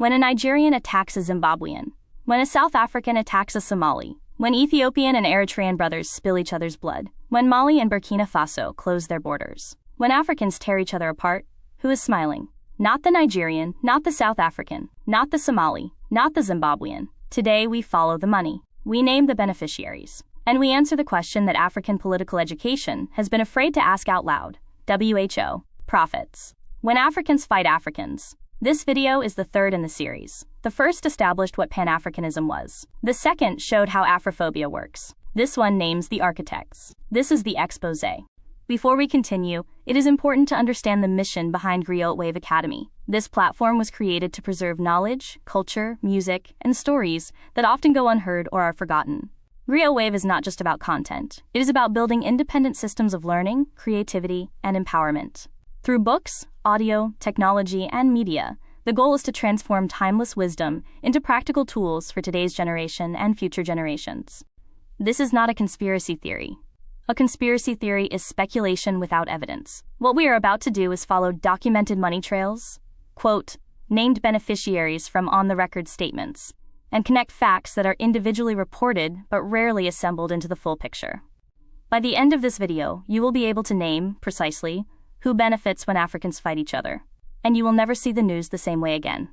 when a Nigerian attacks a Zimbabwean, when a South African attacks a Somali, when Ethiopian and Eritrean brothers spill each other's blood, when Mali and Burkina Faso close their borders, when Africans tear each other apart, who is smiling? Not the Nigerian, not the South African, not the Somali, not the Zimbabwean. Today we follow the money. We name the beneficiaries. And we answer the question that African political education has been afraid to ask out loud. WHO. Profits. When Africans fight Africans. This video is the third in the series. The first established what Pan-Africanism was. The second showed how Afrophobia works. This one names the architects. This is the exposé. Before we continue, it is important to understand the mission behind Griot Wave Academy. This platform was created to preserve knowledge, culture, music, and stories that often go unheard or are forgotten. Griot Wave is not just about content. It is about building independent systems of learning, creativity, and empowerment. Through books, audio, technology, and media, the goal is to transform timeless wisdom into practical tools for today's generation and future generations. This is not a conspiracy theory. A conspiracy theory is speculation without evidence. What we are about to do is follow documented money trails, quote, named beneficiaries from on-the-record statements, and connect facts that are individually reported but rarely assembled into the full picture. By the end of this video, you will be able to name, precisely, who benefits when Africans fight each other, and you will never see the news the same way again.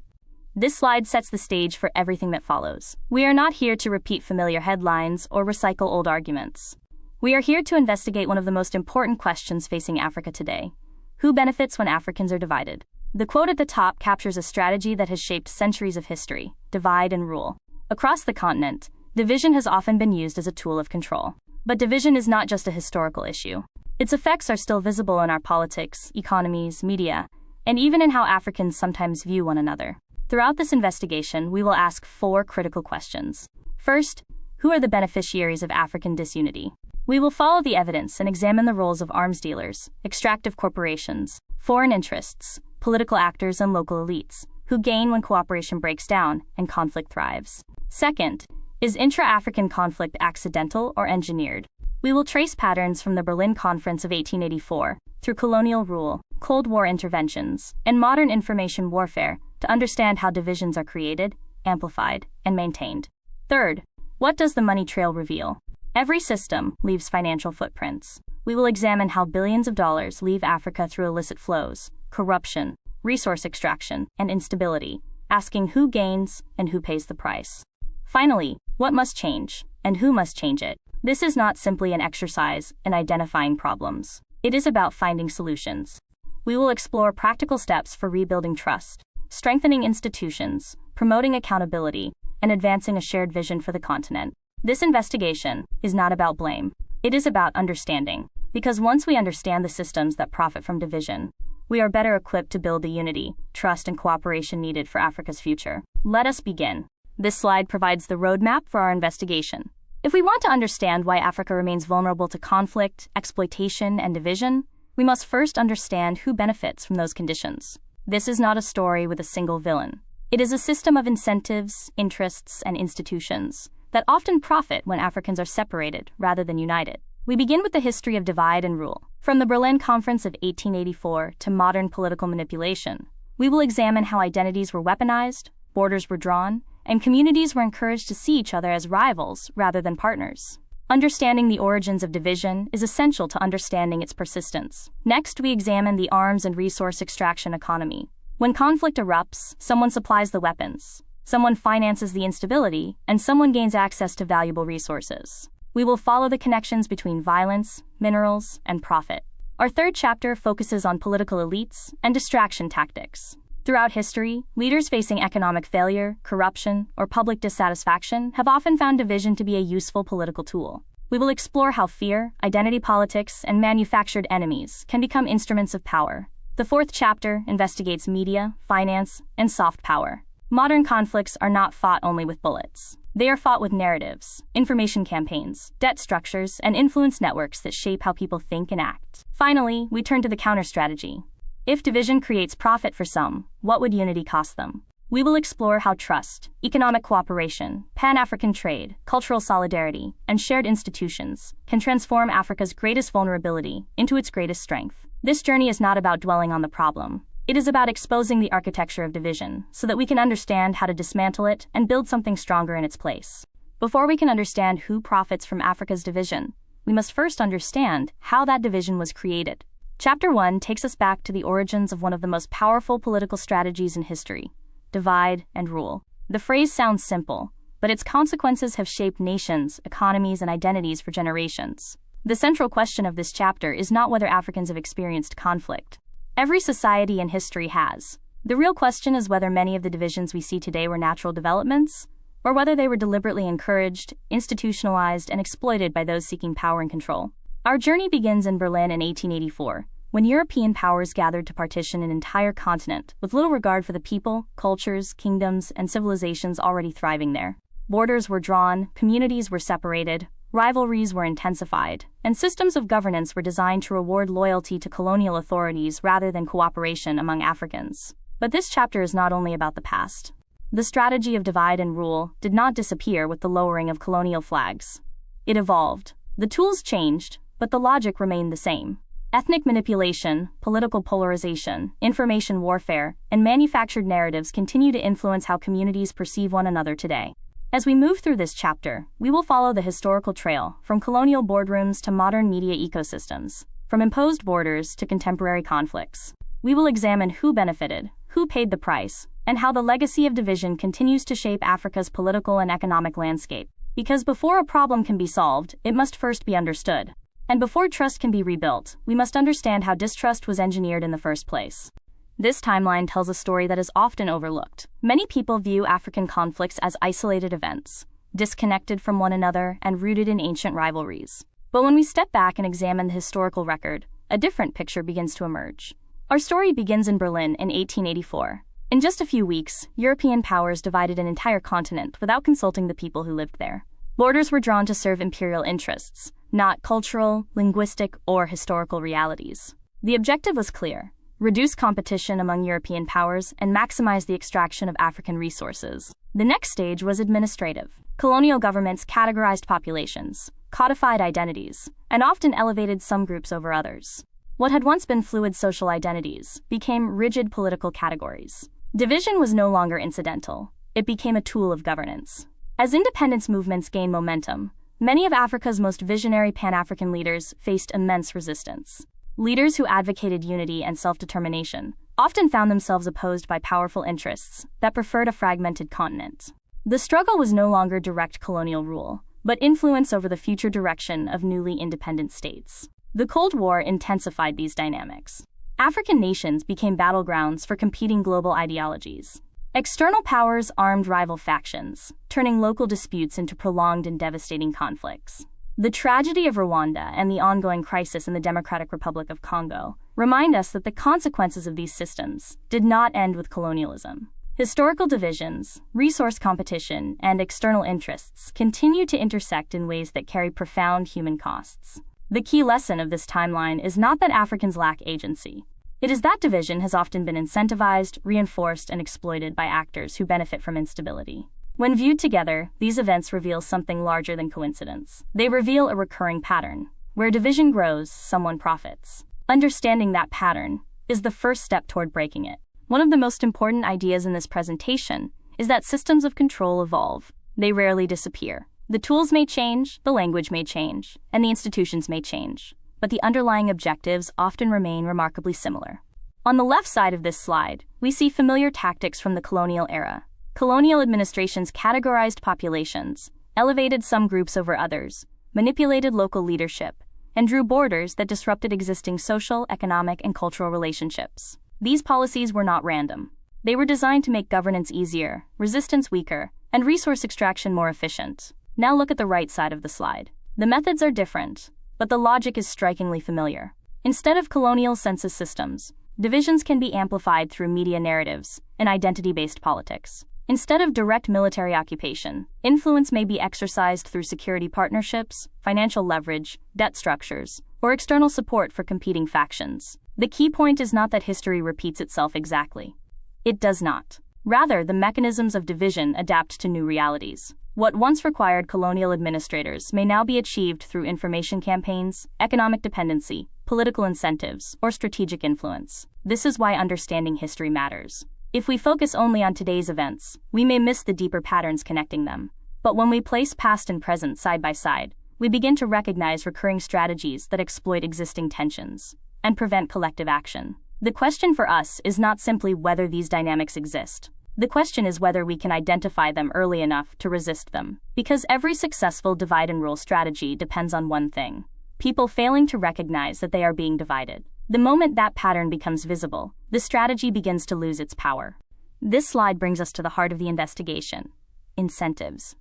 This slide sets the stage for everything that follows. We are not here to repeat familiar headlines or recycle old arguments. We are here to investigate one of the most important questions facing Africa today. Who benefits when Africans are divided? The quote at the top captures a strategy that has shaped centuries of history: divide and rule. Across the continent, division has often been used as a tool of control. But division is not just a historical issue. Its effects are still visible in our politics, economies, media, and even in how Africans sometimes view one another. Throughout this investigation, we will ask 4 critical questions. First, who are the beneficiaries of African disunity? We will follow the evidence and examine the roles of arms dealers, extractive corporations, foreign interests, political actors, and local elites, who gain when cooperation breaks down and conflict thrives. Second, is intra-African conflict accidental or engineered? We will trace patterns from the Berlin Conference of 1884 through colonial rule, Cold War interventions, and modern information warfare to understand how divisions are created, amplified, and maintained. Third, what does the money trail reveal? Every system leaves financial footprints. We will examine how billions of dollars leave Africa through illicit flows, corruption, resource extraction, and instability, asking who gains and who pays the price. Finally, what must change, and who must change it? This is not simply an exercise in identifying problems. It is about finding solutions. We will explore practical steps for rebuilding trust, strengthening institutions, promoting accountability, and advancing a shared vision for the continent. This investigation is not about blame. It is about understanding. Because once we understand the systems that profit from division, we are better equipped to build the unity, trust, and cooperation needed for Africa's future. Let us begin. This slide provides the roadmap for our investigation. If we want to understand why Africa remains vulnerable to conflict, exploitation, and division, we must first understand who benefits from those conditions. This is not a story with a single villain. It is a system of incentives, interests, and institutions that often profit when Africans are separated rather than united. We begin with the history of divide and rule. From the Berlin Conference of 1884 to modern political manipulation, we will examine how identities were weaponized, borders were drawn, and communities were encouraged to see each other as rivals rather than partners. Understanding the origins of division is essential to understanding its persistence. Next, we examine the arms and resource extraction economy. When conflict erupts, someone supplies the weapons, someone finances the instability, and someone gains access to valuable resources. We will follow the connections between violence, minerals, and profit. Our third chapter focuses on political elites and distraction tactics. Throughout history, leaders facing economic failure, corruption, or public dissatisfaction have often found division to be a useful political tool. We will explore how fear, identity politics, and manufactured enemies can become instruments of power. The fourth chapter investigates media, finance, and soft power. Modern conflicts are not fought only with bullets. They are fought with narratives, information campaigns, debt structures, and influence networks that shape how people think and act. Finally, we turn to the counter-strategy. If division creates profit for some, what would unity cost them? We will explore how trust, economic cooperation, Pan-African trade, cultural solidarity, and shared institutions can transform Africa's greatest vulnerability into its greatest strength. This journey is not about dwelling on the problem. It is about exposing the architecture of division so that we can understand how to dismantle it and build something stronger in its place. Before we can understand who profits from Africa's division, we must first understand how that division was created. Chapter 1 takes us back to the origins of one of the most powerful political strategies in history: divide and rule. The phrase sounds simple, but its consequences have shaped nations, economies, and identities for generations. The central question of this chapter is not whether Africans have experienced conflict. Every society in history has. The real question is whether many of the divisions we see today were natural developments, or whether they were deliberately encouraged, institutionalized, and exploited by those seeking power and control. Our journey begins in Berlin in 1884, when European powers gathered to partition an entire continent with little regard for the people, cultures, kingdoms, and civilizations already thriving there. Borders were drawn, communities were separated, rivalries were intensified, and systems of governance were designed to reward loyalty to colonial authorities rather than cooperation among Africans. But this chapter is not only about the past. The strategy of divide and rule did not disappear with the lowering of colonial flags. It evolved. The tools changed, but the logic remained the same. Ethnic manipulation, political polarization, information warfare, and manufactured narratives continue to influence how communities perceive one another today. As we move through this chapter, we will follow the historical trail, from colonial boardrooms to modern media ecosystems, from imposed borders to contemporary conflicts. We will examine who benefited, who paid the price, and how the legacy of division continues to shape Africa's political and economic landscape. Because before a problem can be solved, it must first be understood. And before trust can be rebuilt, we must understand how distrust was engineered in the first place. This timeline tells a story that is often overlooked. Many people view African conflicts as isolated events, disconnected from one another and rooted in ancient rivalries. But when we step back and examine the historical record, a different picture begins to emerge. Our story begins in Berlin in 1884. In just a few weeks, European powers divided an entire continent without consulting the people who lived there. Borders were drawn to serve imperial interests, not cultural, linguistic, or historical realities. The objective was clear: reduce competition among European powers and maximize the extraction of African resources. The next stage was administrative. Colonial governments categorized populations, codified identities, and often elevated some groups over others. What had once been fluid social identities became rigid political categories. Division was no longer incidental. It became a tool of governance. As independence movements gained momentum, many of Africa's most visionary Pan-African leaders faced immense resistance. Leaders who advocated unity and self-determination often found themselves opposed by powerful interests that preferred a fragmented continent. The struggle was no longer direct colonial rule, but influence over the future direction of newly independent states. The Cold War intensified these dynamics. African nations became battlegrounds for competing global ideologies. External powers armed rival factions, turning local disputes into prolonged and devastating conflicts. The tragedy of Rwanda and the ongoing crisis in the Democratic Republic of Congo remind us that the consequences of these systems did not end with colonialism. Historical divisions, resource competition, and external interests continue to intersect in ways that carry profound human costs. The key lesson of this timeline is not that Africans lack agency. It is that division has often been incentivized, reinforced, and exploited by actors who benefit from instability. When viewed together, these events reveal something larger than coincidence. They reveal a recurring pattern. Where division grows, someone profits. Understanding that pattern is the first step toward breaking it. One of the most important ideas in this presentation is that systems of control evolve. They rarely disappear. The tools may change, the language may change, and the institutions may change, but the underlying objectives often remain remarkably similar. On the left side of this slide, we see familiar tactics from the colonial era. Colonial administrations categorized populations, elevated some groups over others, manipulated local leadership, and drew borders that disrupted existing social, economic, and cultural relationships. These policies were not random. They were designed to make governance easier, resistance weaker, and resource extraction more efficient. Now look at the right side of the slide. The methods are different, but the logic is strikingly familiar. Instead of colonial census systems, divisions can be amplified through media narratives and identity-based politics. Instead of direct military occupation, influence may be exercised through security partnerships, financial leverage, debt structures, or external support for competing factions. The key point is not that history repeats itself exactly. It does not. Rather, the mechanisms of division adapt to new realities. What once required colonial administrators may now be achieved through information campaigns, economic dependency, political incentives, or strategic influence. This is why understanding history matters. If we focus only on today's events, we may miss the deeper patterns connecting them. But when we place past and present side by side, we begin to recognize recurring strategies that exploit existing tensions and prevent collective action. The question for us is not simply whether these dynamics exist. The question is whether we can identify them early enough to resist them. Because every successful divide and rule strategy depends on one thing: people failing to recognize that they are being divided. The moment that pattern becomes visible, the strategy begins to lose its power. This slide brings us to the heart of the investigation: incentives.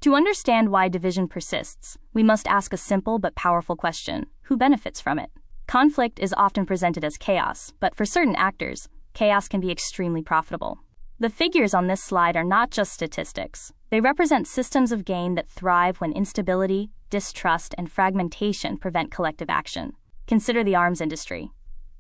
To understand why division persists, we must ask a simple but powerful question: who benefits from it? Conflict is often presented as chaos, but for certain actors, chaos can be extremely profitable. The figures on this slide are not just statistics. They represent systems of gain that thrive when instability, distrust, and fragmentation prevent collective action. Consider the arms industry.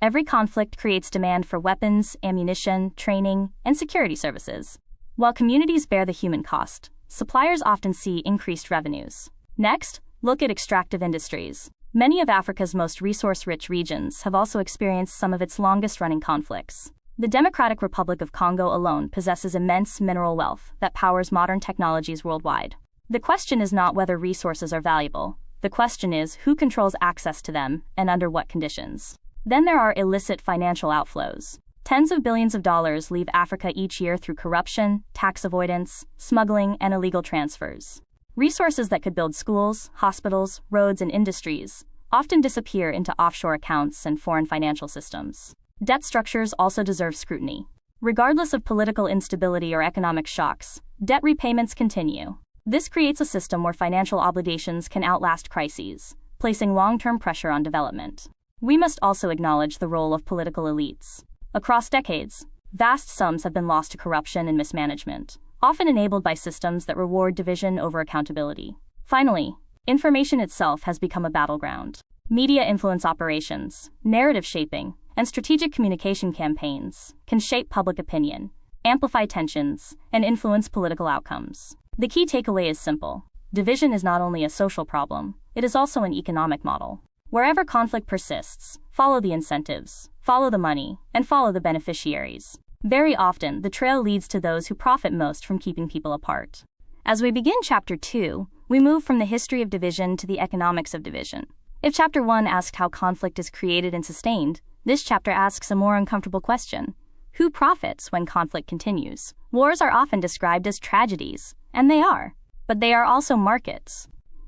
Every conflict creates demand for weapons, ammunition, training, and security services. While communities bear the human cost, suppliers often see increased revenues. Next, look at extractive industries. Many of Africa's most resource-rich regions have also experienced some of its longest-running conflicts. The Democratic Republic of Congo alone possesses immense mineral wealth that powers modern technologies worldwide. The question is not whether resources are valuable. The question is who controls access to them and under what conditions. Then there are illicit financial outflows. Tens of billions of dollars leave Africa each year through corruption, tax avoidance, smuggling, and illegal transfers. Resources that could build schools, hospitals, roads, and industries often disappear into offshore accounts and foreign financial systems. Debt structures also deserve scrutiny. Regardless of political instability or economic shocks, debt repayments continue. This creates a system where financial obligations can outlast crises, placing long-term pressure on development. We must also acknowledge the role of political elites. Across decades, vast sums have been lost to corruption and mismanagement, often enabled by systems that reward division over accountability. Finally, information itself has become a battleground. Media influence operations, narrative shaping, and strategic communication campaigns can shape public opinion, amplify tensions, and influence political outcomes. The key takeaway is simple: division is not only a social problem, it is also an economic model. Wherever conflict persists, follow the incentives, follow the money, and follow the beneficiaries. Very often, the trail leads to those who profit most from keeping people apart. As we begin Chapter 2, we move from the history of division to the economics of division. If Chapter 1 asked how conflict is created and sustained, this chapter asks a more uncomfortable question: who profits when conflict continues? Wars are often described as tragedies, and they are, but they are also markets.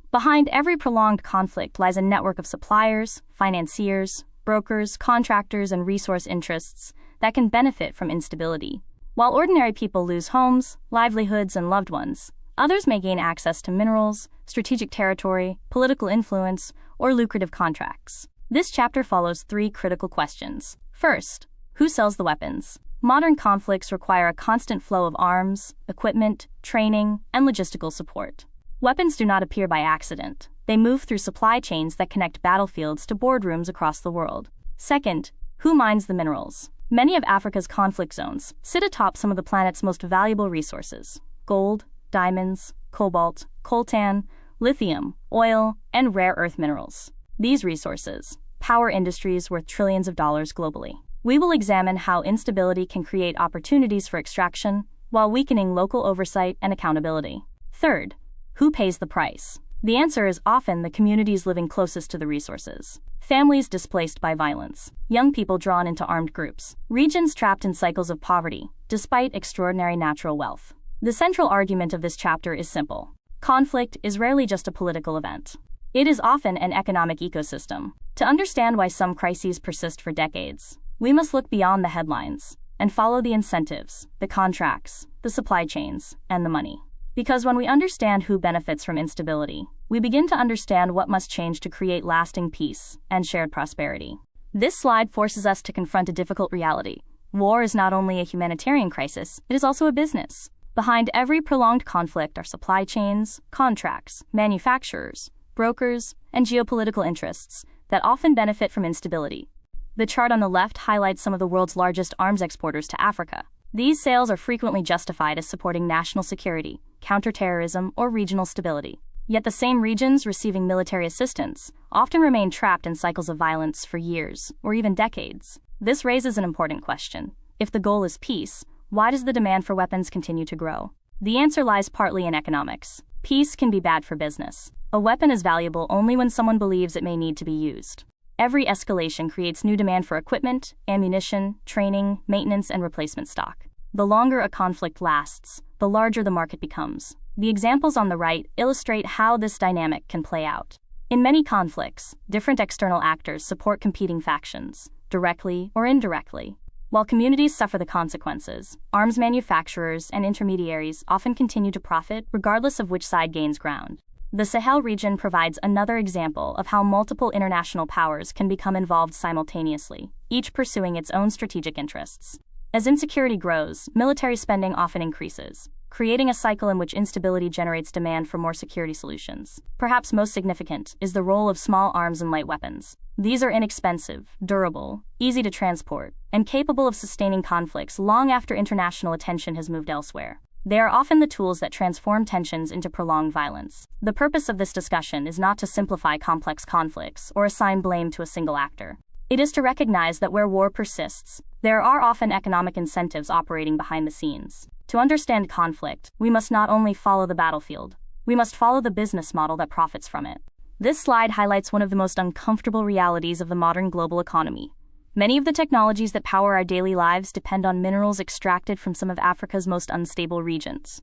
Behind every prolonged conflict lies a network of suppliers, financiers, brokers, contractors, and resource interests that can benefit from instability. While ordinary people lose homes, livelihoods, and loved ones, others may gain access to minerals, strategic territory, political influence, or lucrative contracts. This chapter follows three critical questions. First, who sells the weapons? Modern conflicts require a constant flow of arms, equipment, training, and logistical support. Weapons do not appear by accident. They move through supply chains that connect battlefields to boardrooms across the world. Second, who mines the minerals? Many of Africa's conflict zones sit atop some of the planet's most valuable resources: gold, diamonds, cobalt, coltan, lithium, oil, and rare earth minerals. These resources power industries worth trillions of dollars globally. We will examine how instability can create opportunities for extraction while weakening local oversight and accountability. Third, who pays the price? The answer is often the communities living closest to the resources. Families displaced by violence, young people drawn into armed groups, regions trapped in cycles of poverty, despite extraordinary natural wealth. The central argument of this chapter is simple: conflict is rarely just a political event. It is often an economic ecosystem. To understand why some crises persist for decades, we must look beyond the headlines and follow the incentives, the contracts, the supply chains, and the money. Because when we understand who benefits from instability, we begin to understand what must change to create lasting peace and shared prosperity. This slide forces us to confront a difficult reality. War is not only a humanitarian crisis, it is also a business. Behind every prolonged conflict are supply chains, contracts, manufacturers, brokers, and geopolitical interests that often benefit from instability. The chart on the left highlights some of the world's largest arms exporters to Africa. These sales are frequently justified as supporting national security, counterterrorism, or regional stability. Yet the same regions receiving military assistance often remain trapped in cycles of violence for years, or even decades. This raises an important question. If the goal is peace, why does the demand for weapons continue to grow? The answer lies partly in economics. Peace can be bad for business. A weapon is valuable only when someone believes it may need to be used. Every escalation creates new demand for equipment, ammunition, training, maintenance, and replacement stock. The longer a conflict lasts, the larger the market becomes. The examples on the right illustrate how this dynamic can play out. In many conflicts, different external actors support competing factions, directly or indirectly. While communities suffer the consequences, arms manufacturers and intermediaries often continue to profit regardless of which side gains ground. The Sahel region provides another example of how multiple international powers can become involved simultaneously, each pursuing its own strategic interests. As insecurity grows, military spending often increases, creating a cycle in which instability generates demand for more security solutions. Perhaps most significant is the role of small arms and light weapons. These are inexpensive, durable, easy to transport, and capable of sustaining conflicts long after international attention has moved elsewhere. They are often the tools that transform tensions into prolonged violence. The purpose of this discussion is not to simplify complex conflicts or assign blame to a single actor. It is to recognize that where war persists, there are often economic incentives operating behind the scenes. To understand conflict, we must not only follow the battlefield, we must follow the business model that profits from it. This slide highlights one of the most uncomfortable realities of the modern global economy. Many of the technologies that power our daily lives depend on minerals extracted from some of Africa's most unstable regions.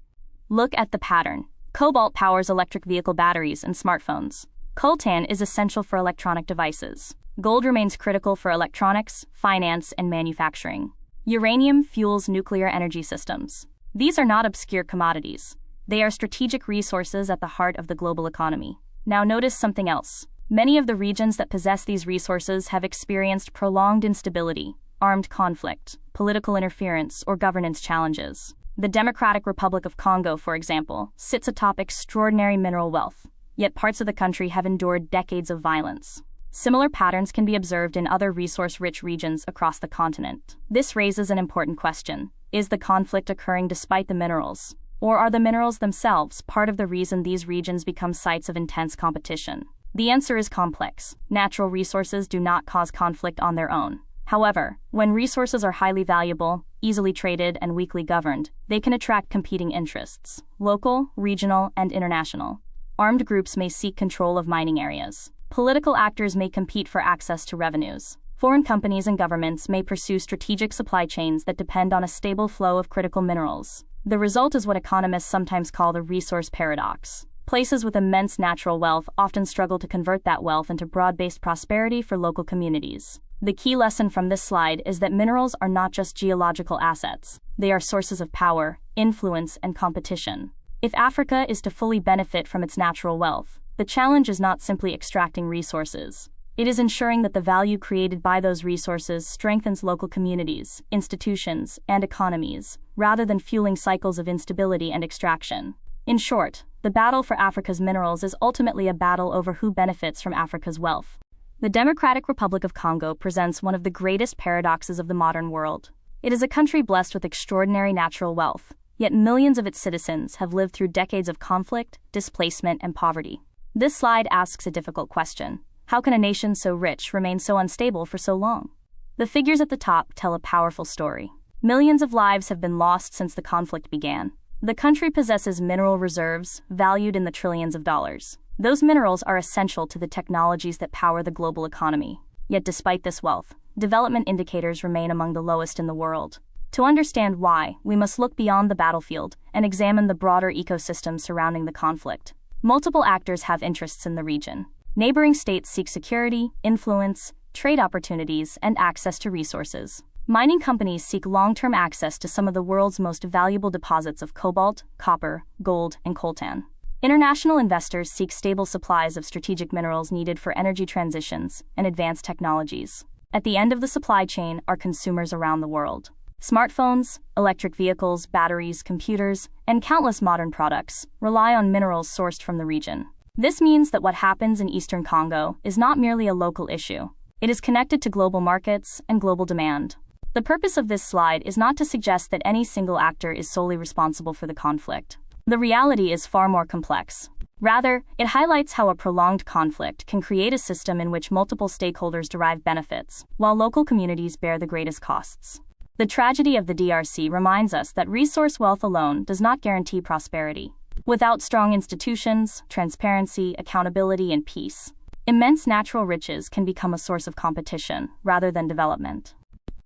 Look at the pattern. Cobalt powers electric vehicle batteries and smartphones. Coltan is essential for electronic devices. Gold remains critical for electronics, finance, and manufacturing. Uranium fuels nuclear energy systems. These are not obscure commodities. They are strategic resources at the heart of the global economy. Now notice something else. Many of the regions that possess these resources have experienced prolonged instability, armed conflict, political interference, or governance challenges. The Democratic Republic of Congo, for example, sits atop extraordinary mineral wealth, yet parts of the country have endured decades of violence. Similar patterns can be observed in other resource-rich regions across the continent. This raises an important question. Is the conflict occurring despite the minerals? Or are the minerals themselves part of the reason these regions become sites of intense competition? The answer is complex. Natural resources do not cause conflict on their own. However, when resources are highly valuable, easily traded, and weakly governed, they can attract competing interests, local, regional, and international. Armed groups may seek control of mining areas. Political actors may compete for access to revenues. Foreign companies and governments may pursue strategic supply chains that depend on a stable flow of critical minerals. The result is what economists sometimes call the resource paradox. Places with immense natural wealth often struggle to convert that wealth into broad-based prosperity for local communities. The key lesson from this slide is that minerals are not just geological assets. They are sources of power, influence, and competition. If Africa is to fully benefit from its natural wealth, the challenge is not simply extracting resources. It is ensuring that the value created by those resources strengthens local communities, institutions, and economies, rather than fueling cycles of instability and extraction. In short, the battle for Africa's minerals is ultimately a battle over who benefits from Africa's wealth. The Democratic Republic of Congo presents one of the greatest paradoxes of the modern world. It is a country blessed with extraordinary natural wealth, yet millions of its citizens have lived through decades of conflict, displacement, and poverty. This slide asks a difficult question. How can a nation so rich remain so unstable for so long? The figures at the top tell a powerful story. Millions of lives have been lost since the conflict began. The country possesses mineral reserves valued in the trillions of dollars. Those minerals are essential to the technologies that power the global economy. Yet despite this wealth, development indicators remain among the lowest in the world. To understand why, we must look beyond the battlefield and examine the broader ecosystem surrounding the conflict. Multiple actors have interests in the region. Neighboring states seek security, influence, trade opportunities, and access to resources. Mining companies seek long-term access to some of the world's most valuable deposits of cobalt, copper, gold, and coltan. International investors seek stable supplies of strategic minerals needed for energy transitions and advanced technologies. At the end of the supply chain are consumers around the world. Smartphones, electric vehicles, batteries, computers, and countless modern products rely on minerals sourced from the region. This means that what happens in Eastern Congo is not merely a local issue. It is connected to global markets and global demand. The purpose of this slide is not to suggest that any single actor is solely responsible for the conflict. The reality is far more complex. Rather, it highlights how a prolonged conflict can create a system in which multiple stakeholders derive benefits, while local communities bear the greatest costs. The tragedy of the DRC reminds us that resource wealth alone does not guarantee prosperity. Without strong institutions, transparency, accountability, and peace, immense natural riches can become a source of competition rather than development.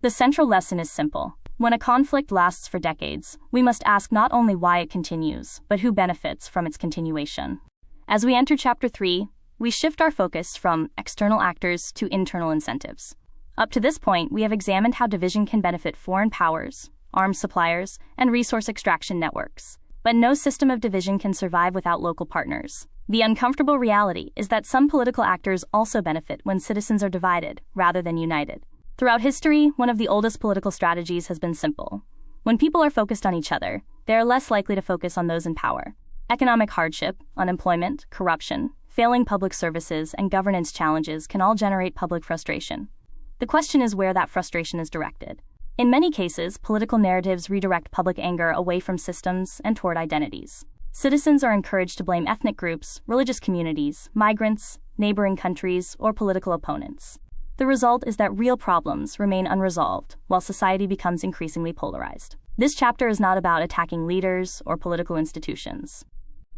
The central lesson is simple. When a conflict lasts for decades, we must ask not only why it continues, but who benefits from its continuation. As we enter Chapter 3, we shift our focus from external actors to internal incentives. Up to this point, we have examined how division can benefit foreign powers, arms suppliers, and resource extraction networks. But no system of division can survive without local partners. The uncomfortable reality is that some political actors also benefit when citizens are divided, rather than united. Throughout history, one of the oldest political strategies has been simple. When people are focused on each other, they are less likely to focus on those in power. Economic hardship, unemployment, corruption, failing public services, and governance challenges can all generate public frustration. The question is where that frustration is directed. In many cases, political narratives redirect public anger away from systems and toward identities. Citizens are encouraged to blame ethnic groups, religious communities, migrants, neighboring countries, or political opponents. The result is that real problems remain unresolved, while society becomes increasingly polarized. This chapter is not about attacking leaders or political institutions.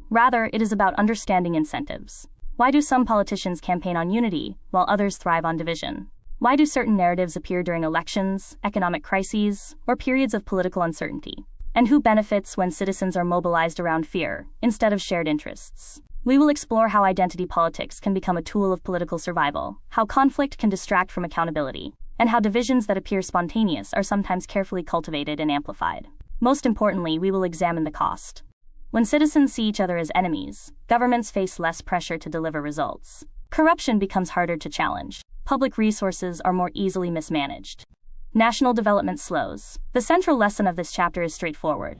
Rather, it is about understanding incentives. Why do some politicians campaign on unity, while others thrive on division? Why do certain narratives appear during elections, economic crises, or periods of political uncertainty? And who benefits when citizens are mobilized around fear, instead of shared interests? We will explore how identity politics can become a tool of political survival, how conflict can distract from accountability, and how divisions that appear spontaneous are sometimes carefully cultivated and amplified. Most importantly, we will examine the cost. When citizens see each other as enemies, governments face less pressure to deliver results. Corruption becomes harder to challenge. Public resources are more easily mismanaged. National development slows. The central lesson of this chapter is straightforward.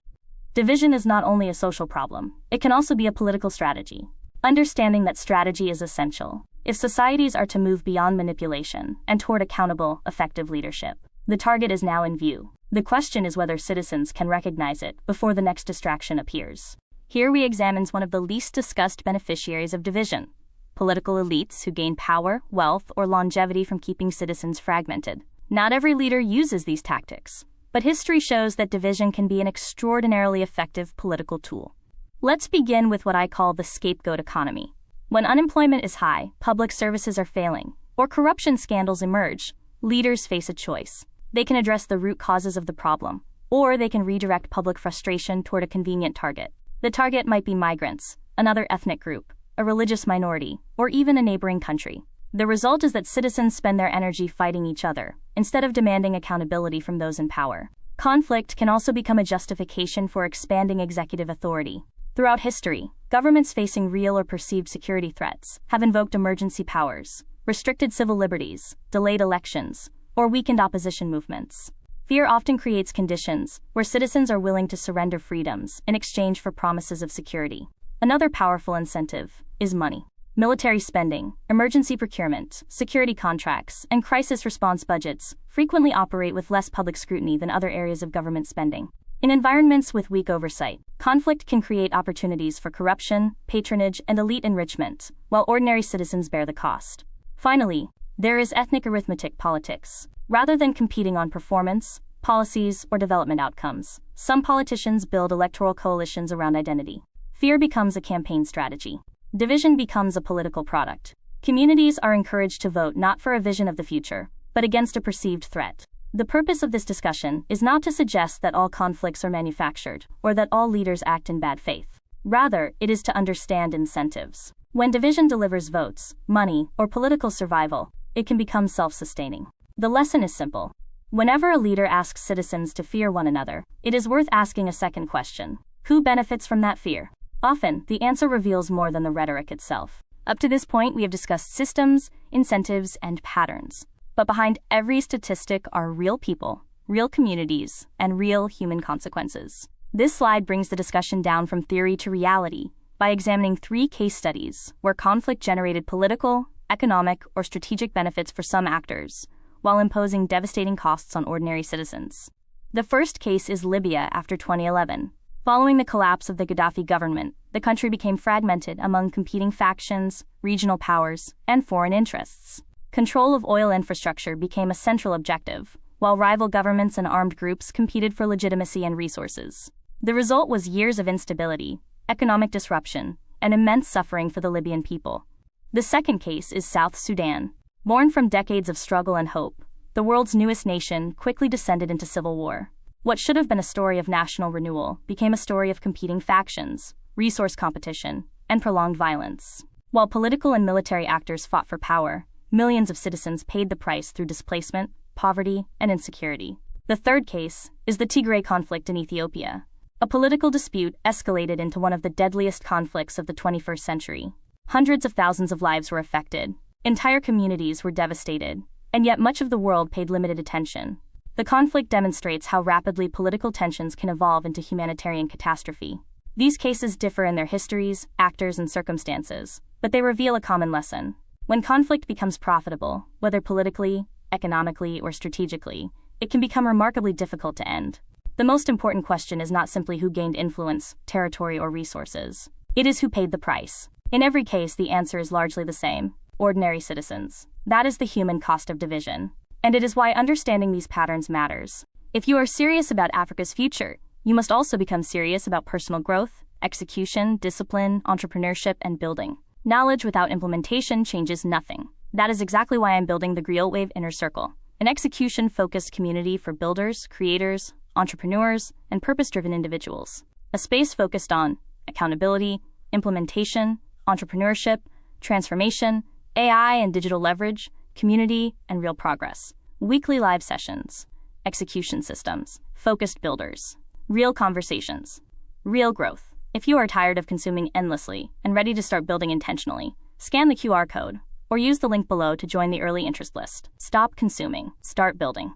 Division is not only a social problem, it can also be a political strategy. Understanding that strategy is essential if societies are to move beyond manipulation and toward accountable, effective leadership. The target is now in view. The question is whether citizens can recognize it before the next distraction appears. Here we examine one of the least discussed beneficiaries of division: political elites who gain power, wealth, or longevity from keeping citizens fragmented. Not every leader uses these tactics, but history shows that division can be an extraordinarily effective political tool. Let's begin with what I call the scapegoat economy. When unemployment is high, public services are failing, or corruption scandals emerge, leaders face a choice. They can address the root causes of the problem, or they can redirect public frustration toward a convenient target. The target might be migrants, another ethnic group, a religious minority, or even a neighboring country. The result is that citizens spend their energy fighting each other, instead of demanding accountability from those in power. Conflict can also become a justification for expanding executive authority. Throughout history, governments facing real or perceived security threats have invoked emergency powers, restricted civil liberties, delayed elections, or weakened opposition movements. Fear often creates conditions where citizens are willing to surrender freedoms in exchange for promises of security. Another powerful incentive is money. Military spending, emergency procurement, security contracts, and crisis response budgets frequently operate with less public scrutiny than other areas of government spending. In environments with weak oversight, conflict can create opportunities for corruption, patronage, and elite enrichment, while ordinary citizens bear the cost. Finally, there is ethnic arithmetic politics. Rather than competing on performance, policies, or development outcomes, some politicians build electoral coalitions around identity. Fear becomes a campaign strategy. Division becomes a political product. Communities are encouraged to vote not for a vision of the future, but against a perceived threat. The purpose of this discussion is not to suggest that all conflicts are manufactured, or that all leaders act in bad faith. Rather, it is to understand incentives. When division delivers votes, money, or political survival, it can become self-sustaining. The lesson is simple. Whenever a leader asks citizens to fear one another, it is worth asking a second question. Who benefits from that fear? Often, the answer reveals more than the rhetoric itself. Up to this point, we have discussed systems, incentives, and patterns. But behind every statistic are real people, real communities, and real human consequences. This slide brings the discussion down from theory to reality by examining 3 case studies where conflict generated political, economic, or strategic benefits for some actors, while imposing devastating costs on ordinary citizens. The first case is Libya after 2011. Following the collapse of the Gaddafi government, the country became fragmented among competing factions, regional powers, and foreign interests. Control of oil infrastructure became a central objective, while rival governments and armed groups competed for legitimacy and resources. The result was years of instability, economic disruption, and immense suffering for the Libyan people. The second case is South Sudan. Born from decades of struggle and hope, the world's newest nation quickly descended into civil war. What should have been a story of national renewal became a story of competing factions, resource competition, and prolonged violence. While political and military actors fought for power, millions of citizens paid the price through displacement, poverty, and insecurity. The third case is the Tigray conflict in Ethiopia. A political dispute escalated into one of the deadliest conflicts of the 21st century. Hundreds of thousands of lives were affected, entire communities were devastated, and yet much of the world paid limited attention. The conflict demonstrates how rapidly political tensions can evolve into humanitarian catastrophe. These cases differ in their histories, actors, and circumstances, but they reveal a common lesson. When conflict becomes profitable, whether politically, economically, or strategically, it can become remarkably difficult to end. The most important question is not simply who gained influence, territory, or resources. It is who paid the price. In every case, the answer is largely the same: ordinary citizens. That is the human cost of division. And it is why understanding these patterns matters. If you are serious about Africa's future, you must also become serious about personal growth, execution, discipline, entrepreneurship, and building. Knowledge without implementation changes nothing. That is exactly why I'm building the GrioWave Inner Circle, an execution-focused community for builders, creators, entrepreneurs, and purpose-driven individuals. A space focused on accountability, implementation, entrepreneurship, transformation, AI and digital leverage, community, and real progress. Weekly live sessions, execution systems, focused builders, real conversations, real growth. If you are tired of consuming endlessly and ready to start building intentionally, scan the QR code or use the link below to join the early interest list. Stop consuming, start building.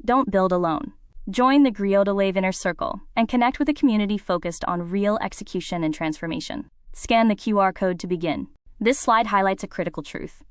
Don't build alone. Join the GrioWave Inner Circle and connect with a community focused on real execution and transformation. Scan the QR code to begin. This slide highlights a critical truth.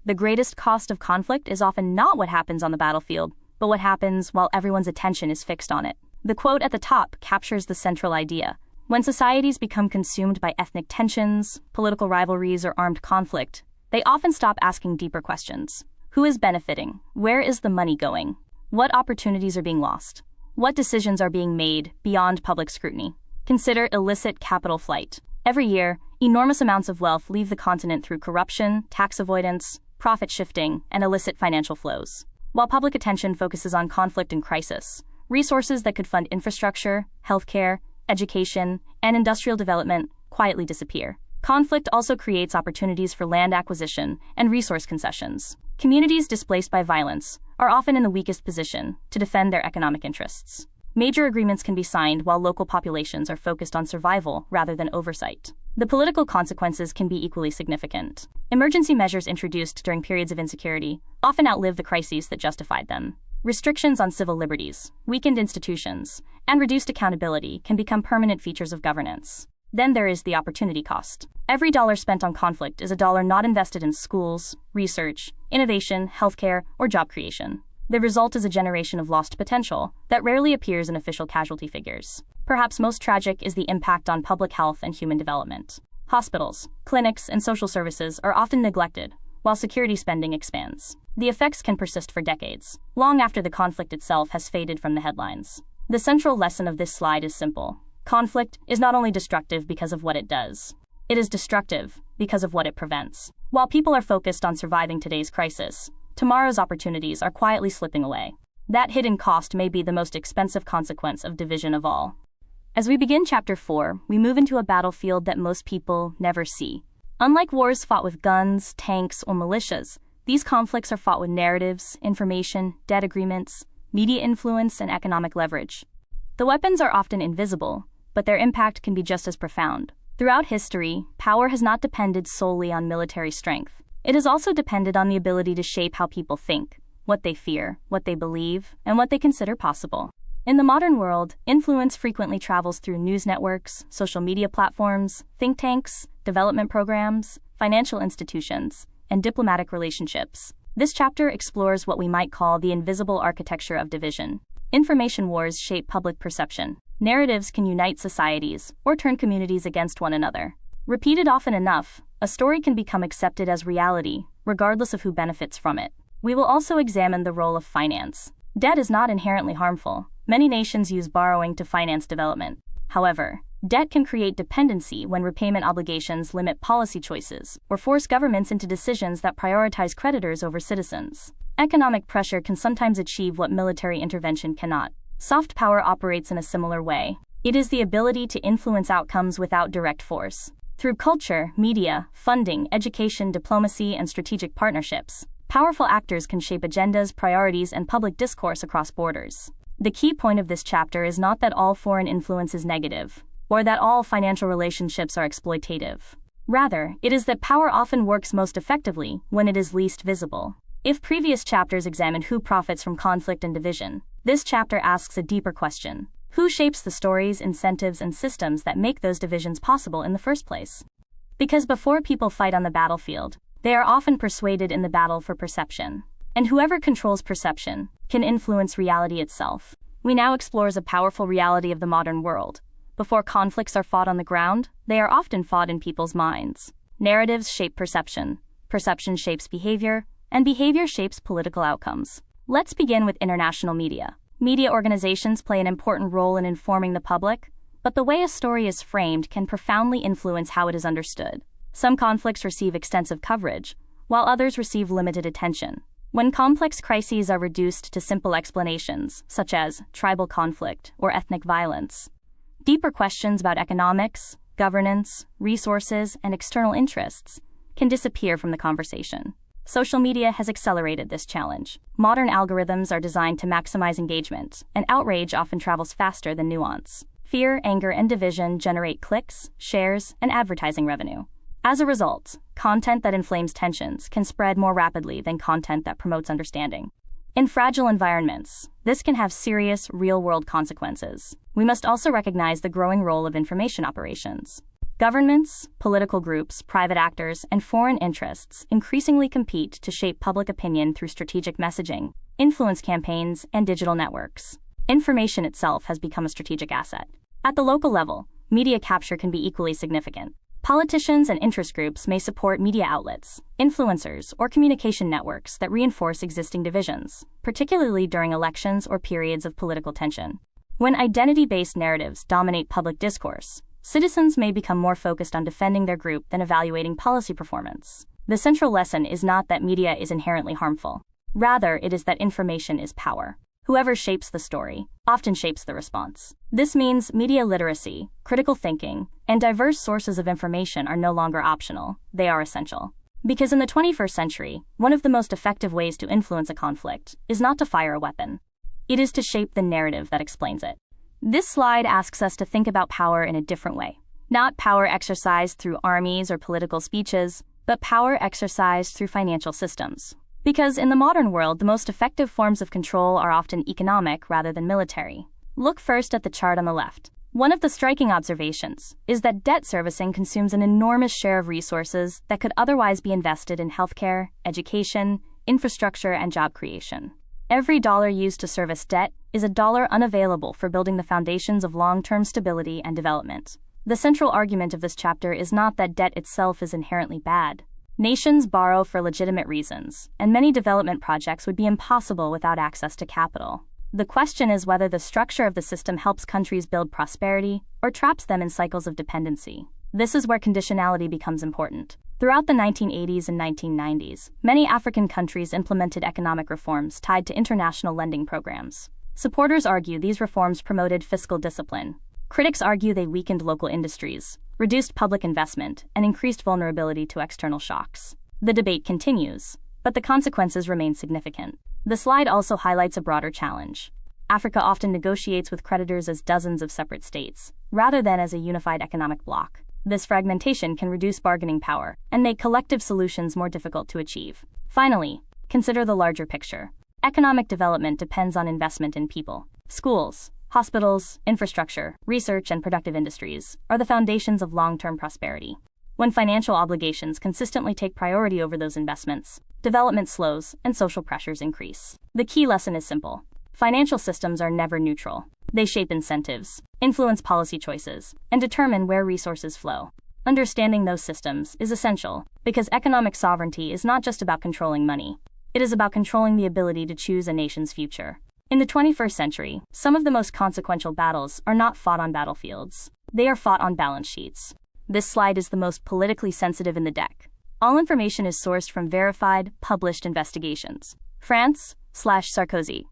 The greatest cost of conflict is often not what happens on the battlefield, but what happens while everyone's attention is fixed on it. The quote at the top captures the central idea. When societies become consumed by ethnic tensions, political rivalries, or armed conflict, they often stop asking deeper questions. Who is benefiting? Where is the money going? What opportunities are being lost? What decisions are being made beyond public scrutiny? Consider illicit capital flight. Every year, enormous amounts of wealth leave the continent through corruption, tax avoidance, profit shifting, and illicit financial flows. While public attention focuses on conflict and crisis, resources that could fund infrastructure, healthcare, education, and industrial development quietly disappear. Conflict also creates opportunities for land acquisition and resource concessions. Communities displaced by violence are often in the weakest position to defend their economic interests. Major agreements can be signed while local populations are focused on survival rather than oversight. The political consequences can be equally significant. Emergency measures introduced during periods of insecurity often outlive the crises that justified them. Restrictions on civil liberties, weakened institutions, and reduced accountability can become permanent features of governance. Then there is the opportunity cost. Every dollar spent on conflict is a dollar not invested in schools, research, innovation, healthcare, or job creation. The result is a generation of lost potential that rarely appears in official casualty figures. Perhaps most tragic is the impact on public health and human development. Hospitals, clinics, and social services are often neglected, while security spending expands. The effects can persist for decades, long after the conflict itself has faded from the headlines. The central lesson of this slide is simple. Conflict is not only destructive because of what it does. It is destructive because of what it prevents. While people are focused on surviving today's crisis, tomorrow's opportunities are quietly slipping away. That hidden cost may be the most expensive consequence of division of all. As we begin Chapter 4, we move into a battlefield that most people never see. Unlike wars fought with guns, tanks, or militias, these conflicts are fought with narratives, information, debt agreements, media influence, and economic leverage. The weapons are often invisible, but their impact can be just as profound. Throughout history, power has not depended solely on military strength. It has also depended on the ability to shape how people think, what they fear, what they believe, and what they consider possible. In the modern world, influence frequently travels through news networks, social media platforms, think tanks, development programs, financial institutions, and diplomatic relationships. This chapter explores what we might call the invisible architecture of division. Information wars shape public perception. Narratives can unite societies or turn communities against one another. Repeated often enough, a story can become accepted as reality, regardless of who benefits from it. We will also examine the role of finance. Debt is not inherently harmful. Many nations use borrowing to finance development. However, debt can create dependency when repayment obligations limit policy choices or force governments into decisions that prioritize creditors over citizens. Economic pressure can sometimes achieve what military intervention cannot. Soft power operates in a similar way. It is the ability to influence outcomes without direct force. Through culture, media, funding, education, diplomacy, and strategic partnerships, powerful actors can shape agendas, priorities, and public discourse across borders. The key point of this chapter is not that all foreign influence is negative, or that all financial relationships are exploitative. Rather, it is that power often works most effectively when it is least visible. If previous chapters examined who profits from conflict and division, this chapter asks a deeper question. Who shapes the stories, incentives, and systems that make those divisions possible in the first place? Because before people fight on the battlefield, they are often persuaded in the battle for perception. And whoever controls perception can influence reality itself. We now explore a powerful reality of the modern world. Before conflicts are fought on the ground, they are often fought in people's minds. Narratives shape perception shapes behavior, and behavior shapes political outcomes. Let's begin with international media. Media organizations play an important role in informing the public, but the way a story is framed can profoundly influence how it is understood. Some conflicts receive extensive coverage, while others receive limited attention. When complex crises are reduced to simple explanations, such as tribal conflict or ethnic violence, deeper questions about economics, governance, resources, and external interests can disappear from the conversation. Social media has accelerated this challenge. Modern algorithms are designed to maximize engagement, and outrage often travels faster than nuance. Fear, anger, and division generate clicks, shares, and advertising revenue. As a result, content that inflames tensions can spread more rapidly than content that promotes understanding. In fragile environments, this can have serious, real-world consequences. We must also recognize the growing role of information operations. Governments, political groups, private actors, and foreign interests increasingly compete to shape public opinion through strategic messaging, influence campaigns, and digital networks. Information itself has become a strategic asset. At the local level, media capture can be equally significant. Politicians and interest groups may support media outlets, influencers, or communication networks that reinforce existing divisions, particularly during elections or periods of political tension. When identity-based narratives dominate public discourse, citizens may become more focused on defending their group than evaluating policy performance. The central lesson is not that media is inherently harmful. Rather, it is that information is power. Whoever shapes the story often shapes the response. This means media literacy, critical thinking, and diverse sources of information are no longer optional, they are essential. Because in the 21st century, one of the most effective ways to influence a conflict is not to fire a weapon. It is to shape the narrative that explains it. This slide asks us to think about power in a different way. Not power exercised through armies or political speeches, but power exercised through financial systems. Because in the modern world, the most effective forms of control are often economic rather than military. Look first at the chart on the left. One of the striking observations is that debt servicing consumes an enormous share of resources that could otherwise be invested in healthcare, education, infrastructure, and job creation. Every dollar used to service debt is a dollar unavailable for building the foundations of long-term stability and development. The central argument of this chapter is not that debt itself is inherently bad. Nations borrow for legitimate reasons, and many development projects would be impossible without access to capital. The question is whether the structure of the system helps countries build prosperity or traps them in cycles of dependency. This is where conditionality becomes important. Throughout the 1980s and 1990s, many African countries implemented economic reforms tied to international lending programs. Supporters argue these reforms promoted fiscal discipline. Critics argue they weakened local industries, reduced public investment, and increased vulnerability to external shocks. The debate continues, but the consequences remain significant. The slide also highlights a broader challenge. Africa often negotiates with creditors as dozens of separate states, rather than as a unified economic bloc. This fragmentation can reduce bargaining power and make collective solutions more difficult to achieve. Finally, consider the larger picture. Economic development depends on investment in people. Schools, hospitals, infrastructure, research, and productive industries are the foundations of long-term prosperity. When financial obligations consistently take priority over those investments, development slows and social pressures increase. The key lesson is simple. Financial systems are never neutral. They shape incentives, influence policy choices, and determine where resources flow. Understanding those systems is essential because economic sovereignty is not just about controlling money. It is about controlling the ability to choose a nation's future. In the 21st century, some of the most consequential battles are not fought on battlefields. They are fought on balance sheets. This slide is the most politically sensitive in the deck. All information is sourced from verified, published investigations. France/Sarkozy.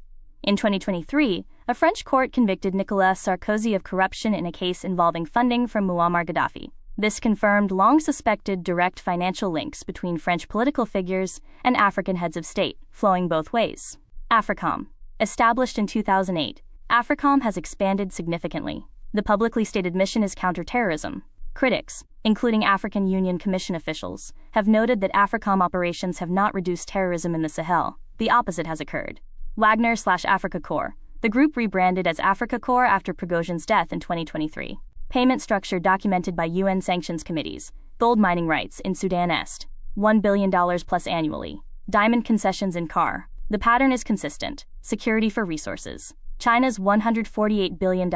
In 2023, a French court convicted Nicolas Sarkozy of corruption in a case involving funding from Muammar Gaddafi. This confirmed long-suspected direct financial links between French political figures and African heads of state, flowing both ways. AFRICOM. Established in 2008, AFRICOM has expanded significantly. The publicly stated mission is counterterrorism. Critics, including African Union Commission officials, have noted that AFRICOM operations have not reduced terrorism in the Sahel. The opposite has occurred. Wagner/Africa Corps. The group rebranded as Africa Corps after Prigozhin's death in 2023. Payment structure documented by UN sanctions committees. Gold mining rights in Sudan Est. $1 billion plus annually. Diamond concessions in CAR. The pattern is consistent. Security for resources. China's $148 billion,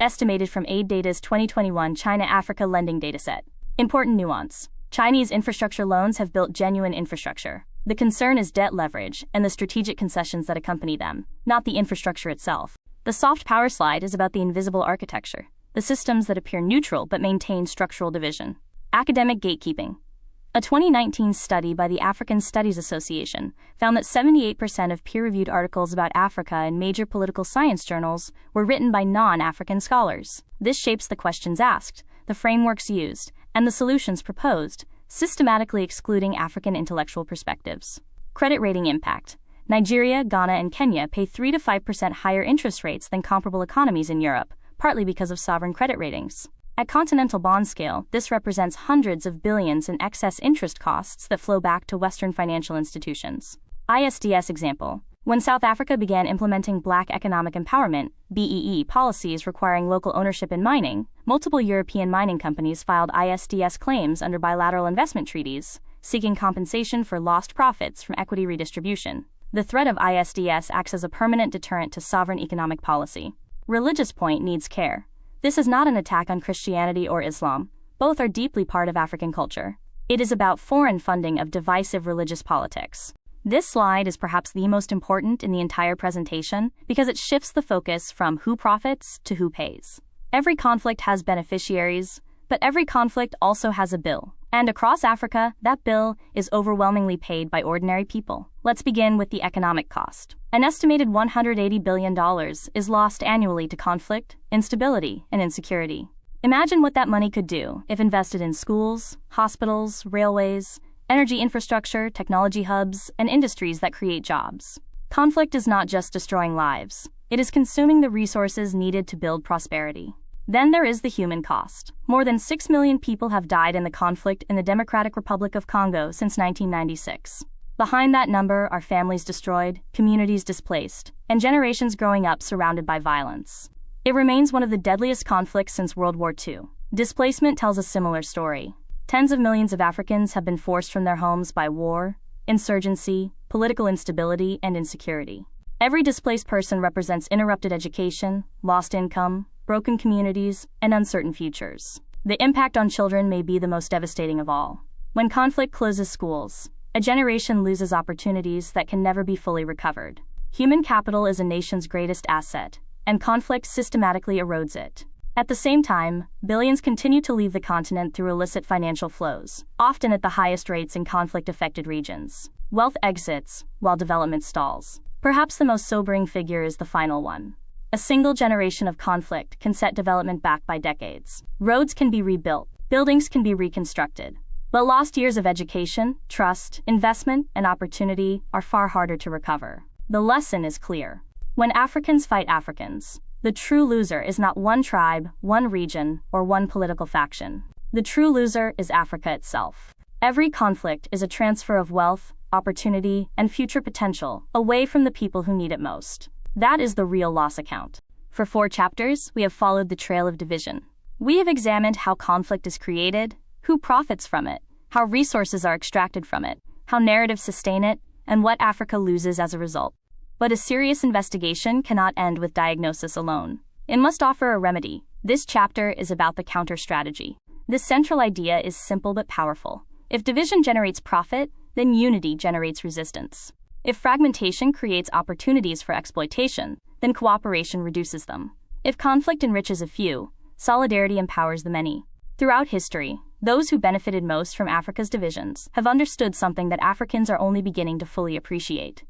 estimated from Aid Data's 2021 China-Africa lending dataset. Important nuance. Chinese infrastructure loans have built genuine infrastructure. The concern is debt leverage and the strategic concessions that accompany them, not the infrastructure itself. The soft power slide is about the invisible architecture, the systems that appear neutral but maintain structural division. Academic gatekeeping. A 2019 study by the African Studies Association found that 78% of peer-reviewed articles about Africa in major political science journals were written by non-African scholars. This shapes the questions asked, the frameworks used, and the solutions proposed, systematically excluding African intellectual perspectives. Credit rating impact. Nigeria, Ghana, and Kenya pay 3 to 5% higher interest rates than comparable economies in Europe, partly because of sovereign credit ratings. At continental bond scale, this represents hundreds of billions in excess interest costs that flow back to Western financial institutions. ISDS example. When South Africa began implementing Black Economic Empowerment (BEE) policies requiring local ownership in mining, multiple European mining companies filed ISDS claims under bilateral investment treaties, seeking compensation for lost profits from equity redistribution. The threat of ISDS acts as a permanent deterrent to sovereign economic policy. Religious point needs care. This is not an attack on Christianity or Islam. Both are deeply part of African culture. It is about foreign funding of divisive religious politics. This slide is perhaps the most important in the entire presentation because it shifts the focus from who profits to who pays. Every conflict has beneficiaries, but every conflict also has a bill. And across Africa, that bill is overwhelmingly paid by ordinary people. Let's begin with the economic cost. An estimated $180 billion is lost annually to conflict, instability, and insecurity. Imagine what that money could do if invested in schools, hospitals, railways, energy infrastructure, technology hubs, and industries that create jobs. Conflict is not just destroying lives. It is consuming the resources needed to build prosperity. Then there is the human cost. More than 6 million people have died in the conflict in the Democratic Republic of Congo since 1996. Behind that number are families destroyed, communities displaced, and generations growing up surrounded by violence. It remains one of the deadliest conflicts since World War II. Displacement tells a similar story. Tens of millions of Africans have been forced from their homes by war, insurgency, political instability, and insecurity. Every displaced person represents interrupted education, lost income, broken communities, and uncertain futures. The impact on children may be the most devastating of all. When conflict closes schools, a generation loses opportunities that can never be fully recovered. Human capital is a nation's greatest asset, and conflict systematically erodes it. At the same time, billions continue to leave the continent through illicit financial flows, often at the highest rates in conflict-affected regions. Wealth exits, while development stalls. Perhaps the most sobering figure is the final one. A single generation of conflict can set development back by decades. Roads can be rebuilt, buildings can be reconstructed. But lost years of education, trust, investment, and opportunity are far harder to recover. The lesson is clear. When Africans fight Africans, the true loser is not one tribe, one region, or one political faction. The true loser is Africa itself. Every conflict is a transfer of wealth, opportunity, and future potential away from the people who need it most. That is the real loss account. For 4 chapters, we have followed the trail of division. We have examined how conflict is created, who profits from it, how resources are extracted from it, how narratives sustain it, and what Africa loses as a result. But a serious investigation cannot end with diagnosis alone. It must offer a remedy. This chapter is about the counter strategy. This central idea is simple but powerful. If division generates profit, then unity generates resistance. If fragmentation creates opportunities for exploitation, then cooperation reduces them. If conflict enriches a few, solidarity empowers the many. Throughout history, those who benefited most from Africa's divisions have understood something that Africans are only beginning to fully appreciate.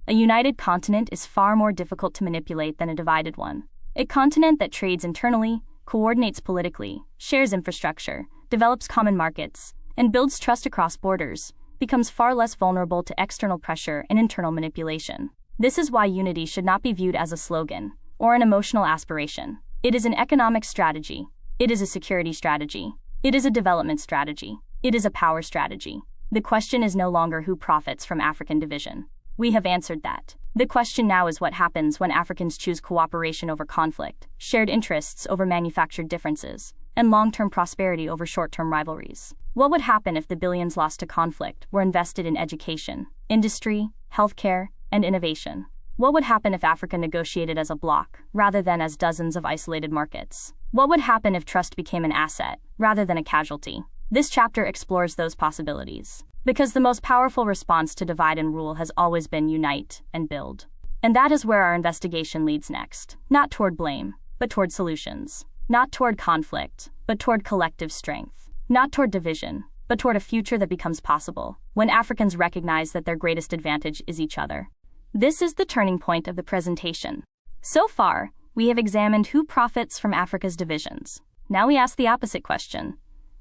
A united continent is far more difficult to manipulate than a divided one. A continent that trades internally, coordinates politically, shares infrastructure, develops common markets, and builds trust across borders, becomes far less vulnerable to external pressure and internal manipulation. This is why unity should not be viewed as a slogan or an emotional aspiration. It is an economic strategy. It is a security strategy. It is a development strategy. It is a power strategy. The question is no longer who profits from African division. We have answered that. The question now is what happens when Africans choose cooperation over conflict, shared interests over manufactured differences, and long-term prosperity over short-term rivalries. What would happen if the billions lost to conflict were invested in education, industry, healthcare, and innovation? What would happen if Africa negotiated as a bloc, rather than as dozens of isolated markets? What would happen if trust became an asset, rather than a casualty? This chapter explores those possibilities. Because the most powerful response to divide and rule has always been unite and build. And that is where our investigation leads next. Not toward blame, but toward solutions. Not toward conflict, but toward collective strength. Not toward division, but toward a future that becomes possible when Africans recognize that their greatest advantage is each other. This is the turning point of the presentation. So far, we have examined who profits from Africa's divisions. Now we ask the opposite question.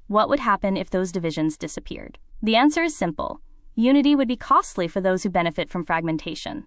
What would happen if those divisions disappeared? The answer is simple. Unity would be costly for those who benefit from fragmentation.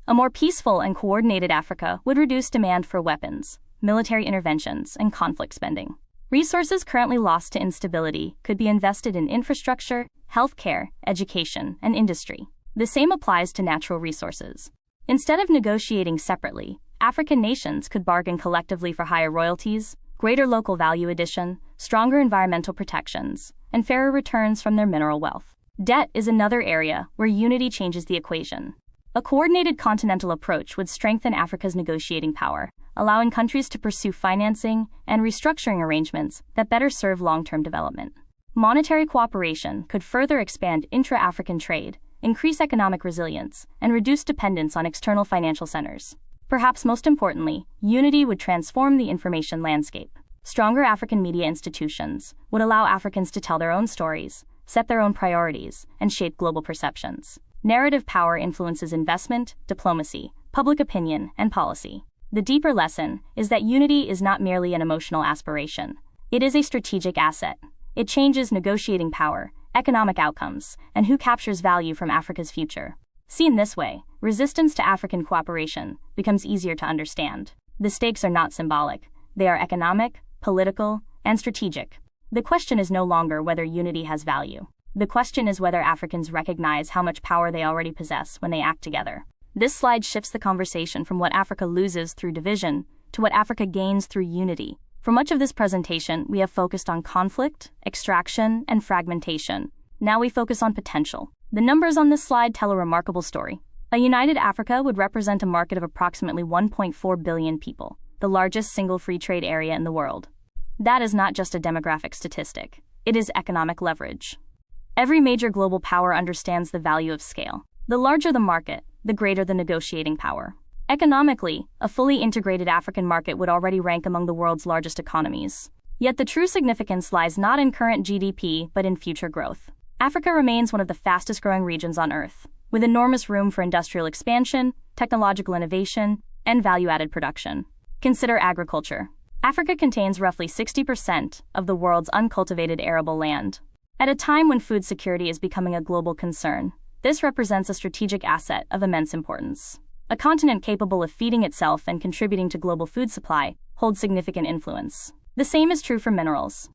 A more peaceful and coordinated Africa would reduce demand for weapons, military interventions, and conflict spending. Resources currently lost to instability could be invested in infrastructure, healthcare, education, and industry. The same applies to natural resources. Instead of negotiating separately, African nations could bargain collectively for higher royalties, greater local value addition, stronger environmental protections, and fairer returns from their mineral wealth. Debt is another area where unity changes the equation. A coordinated continental approach would strengthen Africa's negotiating power, allowing countries to pursue financing and restructuring arrangements that better serve long-term development. Monetary cooperation could further expand intra-African trade, increase economic resilience, and reduce dependence on external financial centers. Perhaps most importantly, unity would transform the information landscape. Stronger African media institutions would allow Africans to tell their own stories, set their own priorities, and shape global perceptions. Narrative power influences investment, diplomacy, public opinion, and policy. The deeper lesson is that unity is not merely an emotional aspiration. It is a strategic asset. It changes negotiating power, economic outcomes, and who captures value from Africa's future. Seen this way, resistance to African cooperation becomes easier to understand. The stakes are not symbolic. They are economic, political, and strategic. The question is no longer whether unity has value. The question is whether Africans recognize how much power they already possess when they act together. This slide shifts the conversation from what Africa loses through division to what Africa gains through unity. For much of this presentation, we have focused on conflict, extraction, and fragmentation. Now we focus on potential. The numbers on this slide tell a remarkable story. A united Africa would represent a market of approximately 1.4 billion people, the largest single free trade area in the world. That is not just a demographic statistic. It is economic leverage. Every major global power understands the value of scale. The larger the market, the greater the negotiating power. Economically, a fully integrated African market would already rank among the world's largest economies. Yet the true significance lies not in current GDP but in future growth. Africa remains one of the fastest-growing regions on Earth, with enormous room for industrial expansion, technological innovation, and value-added production. Consider agriculture. Africa contains roughly 60% of the world's uncultivated arable land. At a time when food security is becoming a global concern, this represents a strategic asset of immense importance. A continent capable of feeding itself and contributing to global food supply holds significant influence. The same is true for minerals.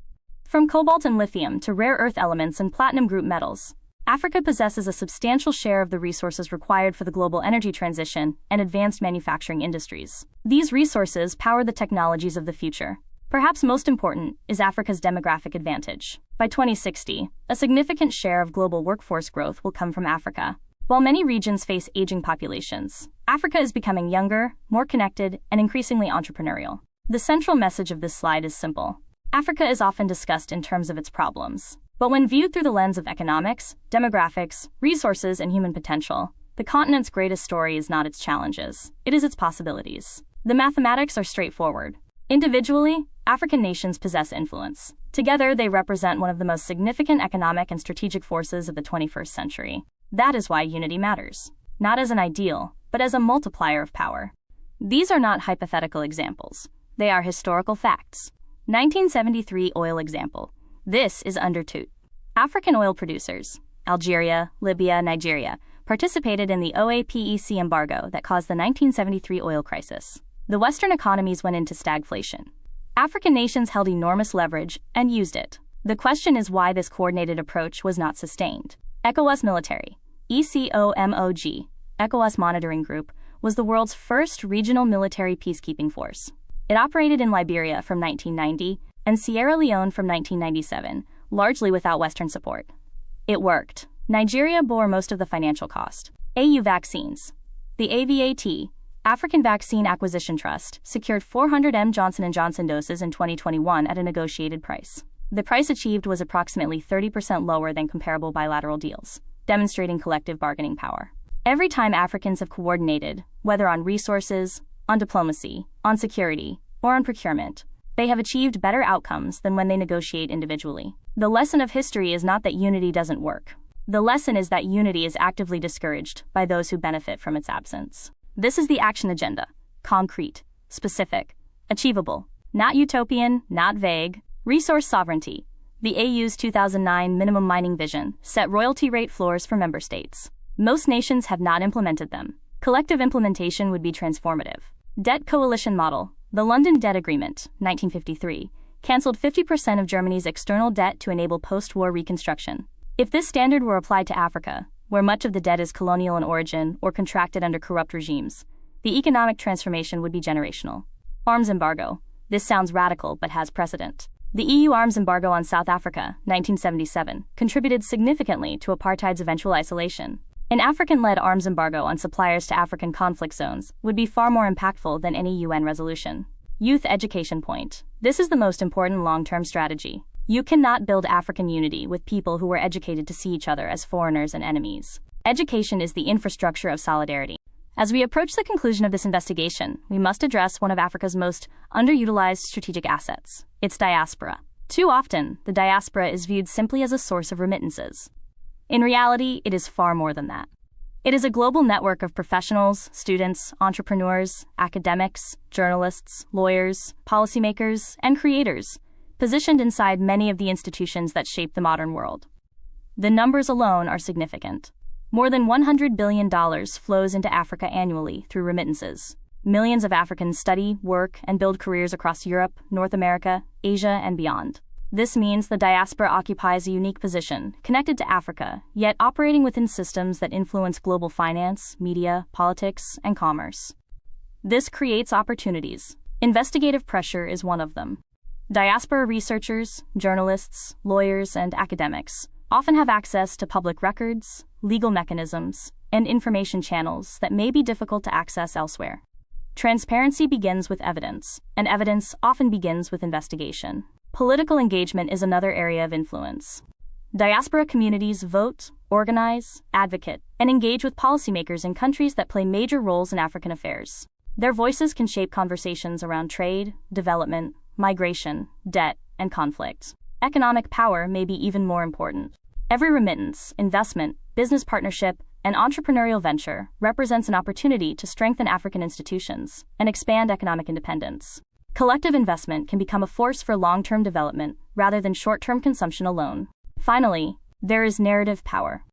From cobalt and lithium to rare earth elements and platinum group metals, Africa possesses a substantial share of the resources required for the global energy transition and advanced manufacturing industries. These resources power the technologies of the future. Perhaps most important is Africa's demographic advantage. By 2060, a significant share of global workforce growth will come from Africa. While many regions face aging populations, Africa is becoming younger, more connected, and increasingly entrepreneurial. The central message of this slide is simple. Africa is often discussed in terms of its problems. But when viewed through the lens of economics, demographics, resources, and human potential, the continent's greatest story is not its challenges, it is its possibilities. The mathematics are straightforward. Individually, African nations possess influence. Together, they represent one of the most significant economic and strategic forces of the 21st century. That is why unity matters, not as an ideal, but as a multiplier of power. These are not hypothetical examples. They are historical facts. 1973 oil example. This is undertoot. African oil producers, Algeria, Libya, Nigeria, participated in the OAPEC embargo that caused the 1973 oil crisis. The Western economies went into stagflation. African nations held enormous leverage and used it. The question is why this coordinated approach was not sustained. ECOWAS Military, ECOMOG, ECOWAS Monitoring Group, was the world's first regional military peacekeeping force. It operated in Liberia from 1990 and Sierra Leone from 1997, largely without Western support. It worked. Nigeria bore most of the financial cost. AU vaccines. The AVAT, African Vaccine Acquisition Trust, secured 400 M. Johnson & Johnson doses in 2021 at a negotiated price. The price achieved was approximately 30% lower than comparable bilateral deals, demonstrating collective bargaining power. Every time Africans have coordinated, whether on resources, on diplomacy, on security, or on procurement, they have achieved better outcomes than when they negotiate individually. The lesson of history is not that unity doesn't work. The lesson is that unity is actively discouraged by those who benefit from its absence. This is the action agenda. Concrete, specific, achievable, not utopian, not vague. Resource sovereignty. The AU's 2009 minimum mining vision set royalty rate floors for member states. Most nations have not implemented them. Collective implementation would be transformative. Debt coalition model. The London Debt Agreement, 1953, canceled 50% of Germany's external debt to enable post-war reconstruction. If this standard were applied to Africa, where much of the debt is colonial in origin or contracted under corrupt regimes, the economic transformation would be generational. Arms embargo. This sounds radical but has precedent. The EU arms embargo on South Africa, 1977, contributed significantly to apartheid's eventual isolation. An African-led arms embargo on suppliers to African conflict zones would be far more impactful than any UN resolution. Youth education point. This is the most important long-term strategy. You cannot build African unity with people who are educated to see each other as foreigners and enemies. Education is the infrastructure of solidarity. As we approach the conclusion of this investigation, we must address one of Africa's most underutilized strategic assets, its diaspora. Too often, the diaspora is viewed simply as a source of remittances. In reality, it is far more than that. It is a global network of professionals, students, entrepreneurs, academics, journalists, lawyers, policymakers, and creators, positioned inside many of the institutions that shape the modern world. The numbers alone are significant. More than $100 billion flows into Africa annually through remittances. Millions of Africans study, work, and build careers across Europe, North America, Asia, and beyond. This means the diaspora occupies a unique position, connected to Africa, yet operating within systems that influence global finance, media, politics, and commerce. This creates opportunities. Investigative pressure is one of them. Diaspora researchers, journalists, lawyers, and academics often have access to public records, legal mechanisms, and information channels that may be difficult to access elsewhere. Transparency begins with evidence, and evidence often begins with investigation. Political engagement is another area of influence. Diaspora communities vote, organize, advocate, and engage with policymakers in countries that play major roles in African affairs. Their voices can shape conversations around trade, development, migration, debt, and conflict. Economic power may be even more important. Every remittance, investment, business partnership, and entrepreneurial venture represents an opportunity to strengthen African institutions and expand economic independence. Collective investment can become a force for long-term development rather than short-term consumption alone. Finally, there is narrative power.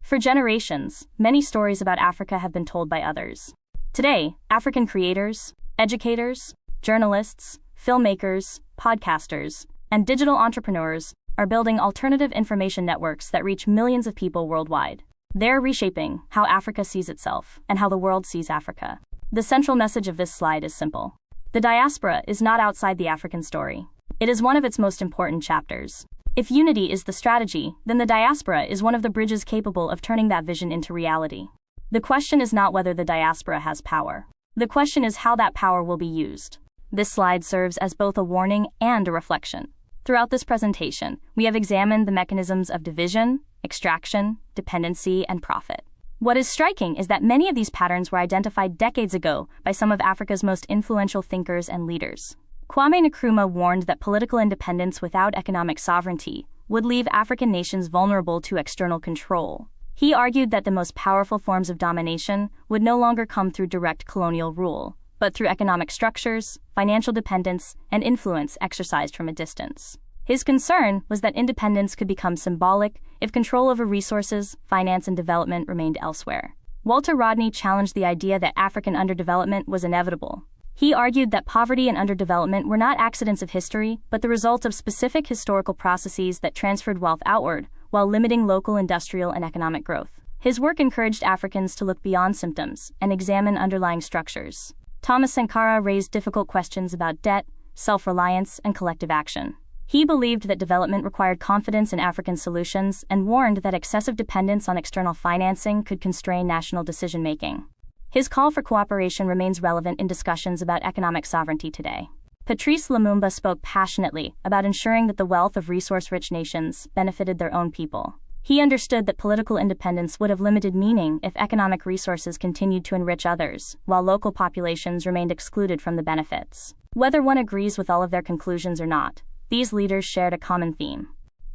For generations, many stories about Africa have been told by others. Today, African creators, educators, journalists, filmmakers, podcasters, and digital entrepreneurs are building alternative information networks that reach millions of people worldwide. They're reshaping how Africa sees itself and how the world sees Africa. The central message of this slide is simple. The diaspora is not outside the African story. It is one of its most important chapters. If unity is the strategy, then the diaspora is one of the bridges capable of turning that vision into reality. The question is not whether the diaspora has power. The question is how that power will be used. This slide serves as both a warning and a reflection. Throughout this presentation, we have examined the mechanisms of division, extraction, dependency, and profit. What is striking is that many of these patterns were identified decades ago by some of Africa's most influential thinkers and leaders. Kwame Nkrumah warned that political independence without economic sovereignty would leave African nations vulnerable to external control. He argued that the most powerful forms of domination would no longer come through direct colonial rule, but through economic structures, financial dependence, and influence exercised from a distance. His concern was that independence could become symbolic if control over resources, finance, and development remained elsewhere. Walter Rodney challenged the idea that African underdevelopment was inevitable. He argued that poverty and underdevelopment were not accidents of history, but the result of specific historical processes that transferred wealth outward, while limiting local industrial and economic growth. His work encouraged Africans to look beyond symptoms and examine underlying structures. Thomas Sankara raised difficult questions about debt, self-reliance, and collective action. He believed that development required confidence in African solutions and warned that excessive dependence on external financing could constrain national decision-making. His call for cooperation remains relevant in discussions about economic sovereignty today. Patrice Lumumba spoke passionately about ensuring that the wealth of resource-rich nations benefited their own people. He understood that political independence would have limited meaning if economic resources continued to enrich others, while local populations remained excluded from the benefits. Whether one agrees with all of their conclusions or not, these leaders shared a common theme.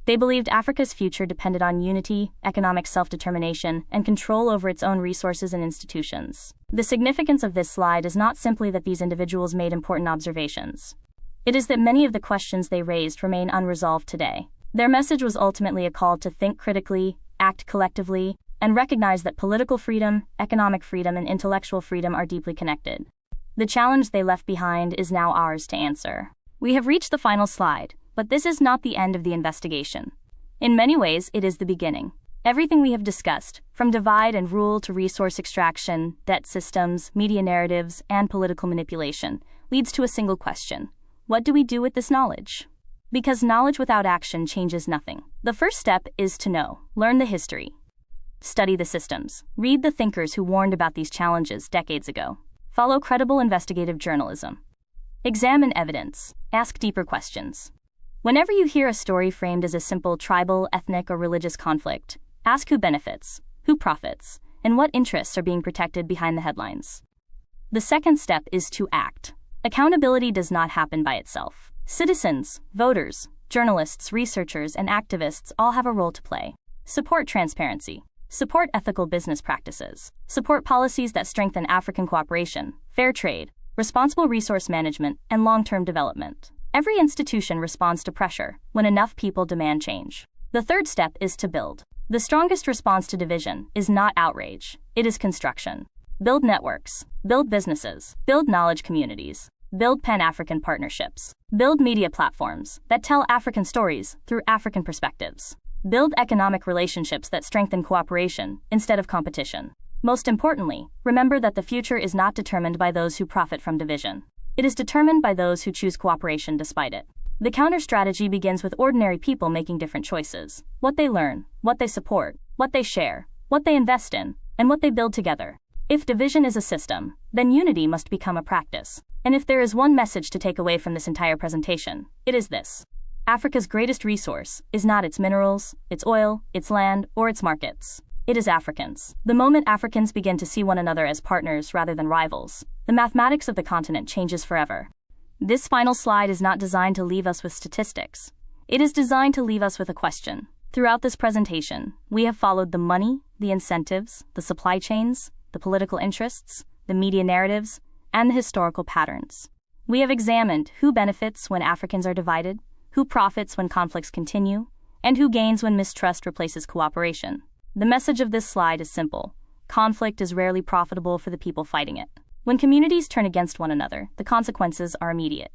They believed Africa's future depended on unity, economic self-determination, and control over its own resources and institutions. The significance of this slide is not simply that these individuals made important observations. It is that many of the questions they raised remain unresolved today. Their message was ultimately a call to think critically, act collectively, and recognize that political freedom, economic freedom, and intellectual freedom are deeply connected. The challenge they left behind is now ours to answer. We have reached the final slide, but this is not the end of the investigation. In many ways, it is the beginning. Everything we have discussed, from divide and rule to resource extraction, debt systems, media narratives, and political manipulation, leads to a single question. What do we do with this knowledge? Because knowledge without action changes nothing. The first step is to know. Learn the history. Study the systems. Read the thinkers who warned about these challenges decades ago. Follow credible investigative journalism. Examine evidence. Ask deeper questions. Whenever you hear a story framed as a simple tribal, ethnic, or religious conflict, ask who benefits, who profits, and what interests are being protected behind the headlines. The second step is to act. Accountability does not happen by itself. Citizens, voters, journalists, researchers, and activists all have a role to play. Support transparency. Support ethical business practices. Support policies that strengthen African cooperation, fair trade, responsible resource management, and long-term development. Every institution responds to pressure when enough people demand change. The third step is to build. The strongest response to division is not outrage, it is construction. Build networks, build businesses, build knowledge communities, build Pan-African partnerships, build media platforms that tell African stories through African perspectives. Build economic relationships that strengthen cooperation instead of competition. Most importantly, remember that the future is not determined by those who profit from division. It is determined by those who choose cooperation despite it. The counter-strategy begins with ordinary people making different choices. What they learn, what they support, what they share, what they invest in, and what they build together. If division is a system, then unity must become a practice. And if there is one message to take away from this entire presentation, it is this. Africa's greatest resource is not its minerals, its oil, its land, or its markets. It is Africans. The moment Africans begin to see one another as partners rather than rivals, the mathematics of the continent changes forever. This final slide is not designed to leave us with statistics. It is designed to leave us with a question. Throughout this presentation, we have followed the money, the incentives, the supply chains, the political interests, the media narratives, and the historical patterns. We have examined who benefits when Africans are divided, who profits when conflicts continue, and who gains when mistrust replaces cooperation. The message of this slide is simple. Conflict is rarely profitable for the people fighting it. When communities turn against one another, the consequences are immediate.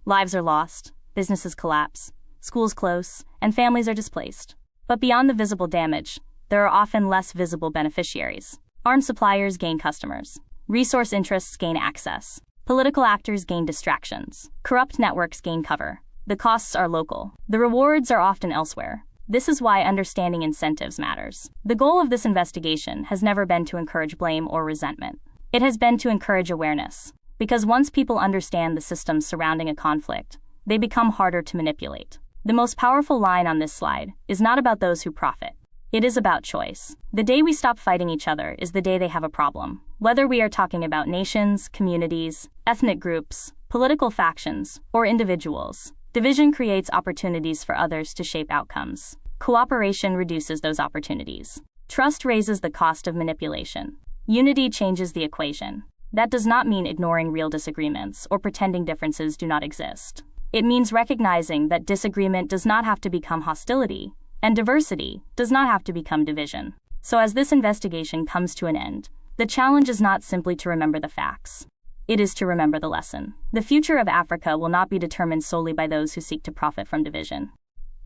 Lives are lost, businesses collapse, schools close, and families are displaced. But beyond the visible damage, there are often less visible beneficiaries. Armed suppliers gain customers. Resource interests gain access. Political actors gain distractions. Corrupt networks gain cover. The costs are local. The rewards are often elsewhere. This is why understanding incentives matters. The goal of this investigation has never been to encourage blame or resentment. It has been to encourage awareness. Because once people understand the systems surrounding a conflict, they become harder to manipulate. The most powerful line on this slide is not about those who profit. It is about choice. The day we stop fighting each other is the day they have a problem. Whether we are talking about nations, communities, ethnic groups, political factions, or individuals, division creates opportunities for others to shape outcomes. Cooperation reduces those opportunities. Trust raises the cost of manipulation. Unity changes the equation. That does not mean ignoring real disagreements or pretending differences do not exist. It means recognizing that disagreement does not have to become hostility, and diversity does not have to become division. So as this investigation comes to an end, the challenge is not simply to remember the facts. It is to remember the lesson. The future of Africa will not be determined solely by those who seek to profit from division.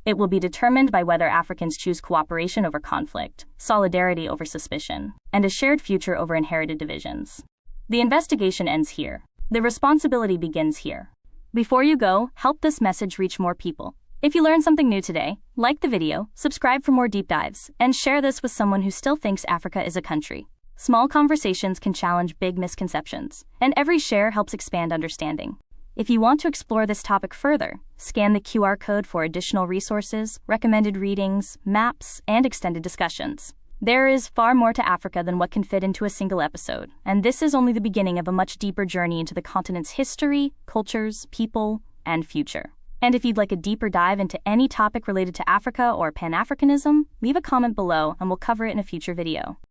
It will be determined by whether Africans choose cooperation over conflict, solidarity over suspicion, and a shared future over inherited divisions. The investigation ends here. The responsibility begins here. Before you go, help this message reach more people. If you learned something new today, like the video, subscribe for more deep dives, and share this with someone who still thinks Africa is a country. Small conversations can challenge big misconceptions, and every share helps expand understanding. If you want to explore this topic further, scan the QR code for additional resources, recommended readings, maps, and extended discussions. There is far more to Africa than what can fit into a single episode, and this is only the beginning of a much deeper journey into the continent's history, cultures, people, and future. And if you'd like a deeper dive into any topic related to Africa or Pan-Africanism, leave a comment below and we'll cover it in a future video.